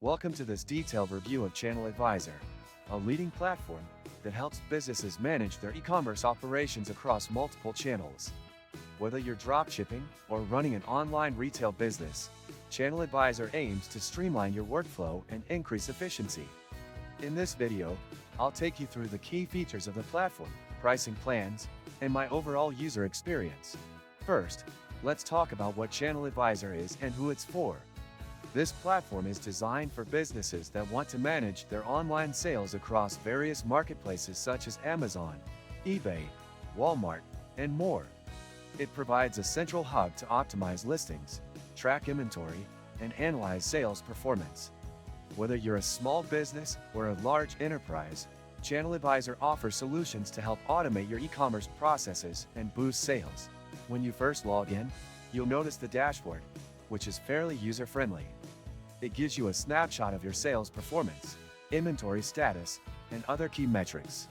Welcome to this detailed review of ChannelAdvisor, a leading platform that helps businesses manage their e-commerce operations across multiple channels. Whether you're dropshipping or running an online retail business, ChannelAdvisor aims to streamline your workflow and increase efficiency. In this video, I'll take you through the key features of the platform, pricing plans, and my overall user experience. First, let's talk about what ChannelAdvisor is and who it's for. This platform is designed for businesses that want to manage their online sales across various marketplaces such as Amazon, eBay, Walmart, and more. It provides a central hub to optimize listings, track inventory, and analyze sales performance. Whether you're a small business or a large enterprise, ChannelAdvisor offers solutions to help automate your e-commerce processes and boost sales. When you first log in, you'll notice the dashboard, which is fairly user-friendly. It gives you a snapshot of your sales performance, inventory status, and other key metrics.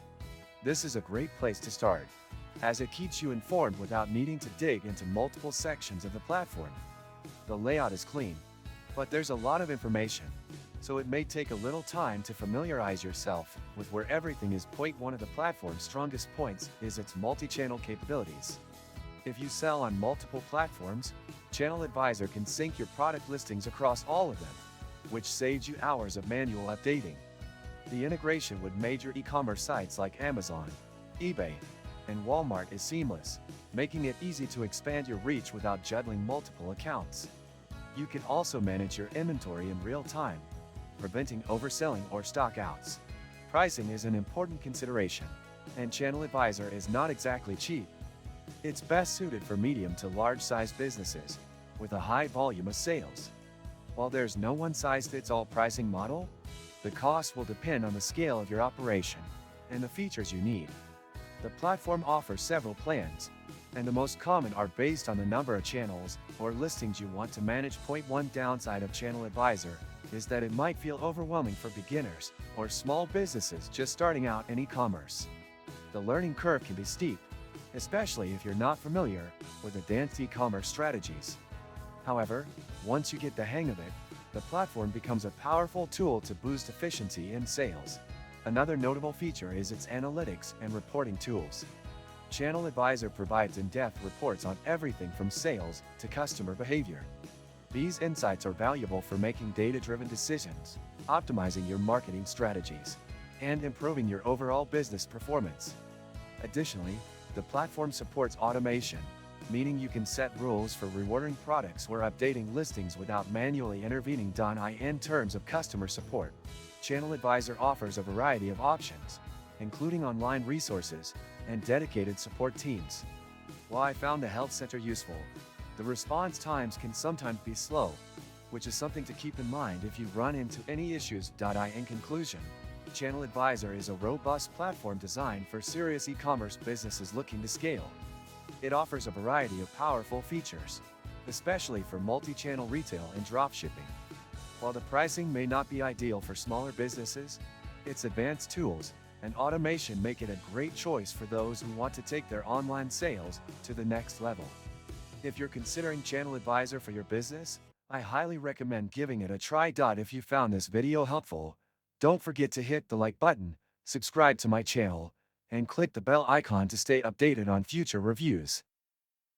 This is a great place to start, as it keeps you informed without needing to dig into multiple sections of the platform. The layout is clean, but there's a lot of information, so it may take a little time to familiarize yourself with where everything is. One of the platform's strongest points is its multi-channel capabilities. If you sell on multiple platforms, ChannelAdvisor can sync your product listings across all of them, which saves you hours of manual updating. The integration with major e-commerce sites like Amazon, eBay, and Walmart is seamless, making it easy to expand your reach without juggling multiple accounts. You can also manage your inventory in real time, preventing overselling or stockouts. Pricing is an important consideration, and ChannelAdvisor is not exactly cheap. It's best suited for medium to large-sized businesses with a high volume of sales. While there's no one-size-fits-all pricing model, the cost will depend on the scale of your operation and the features you need. The platform offers several plans, and the most common are based on the number of channels or listings you want to manage. One downside of ChannelAdvisor is that it might feel overwhelming for beginners or small businesses just starting out in e-commerce. The learning curve can be steep, especially if you're not familiar with advanced e-commerce strategies. However, once you get the hang of it, the platform becomes a powerful tool to boost efficiency in sales. Another notable feature is its analytics and reporting tools. ChannelAdvisor provides in-depth reports on everything from sales to customer behavior. These insights are valuable for making data-driven decisions, optimizing your marketing strategies, and improving your overall business performance. Additionally, the platform supports automation, meaning you can set rules for rewarding products or updating listings without manually intervening. In terms of customer support, ChannelAdvisor offers a variety of options, including online resources and dedicated support teams. While I found the help center useful, the response times can sometimes be slow, which is something to keep in mind if you run into any issues. In conclusion, ChannelAdvisor is a robust platform designed for serious e-commerce businesses looking to scale. It offers a variety of powerful features, especially for multi-channel retail and dropshipping. While the pricing may not be ideal for smaller businesses, its advanced tools and automation make it a great choice for those who want to take their online sales to the next level. If you're considering ChannelAdvisor for your business, I highly recommend giving it a try. If you found this video helpful, don't forget to hit the like button, subscribe to my channel, and click the bell icon to stay updated on future reviews.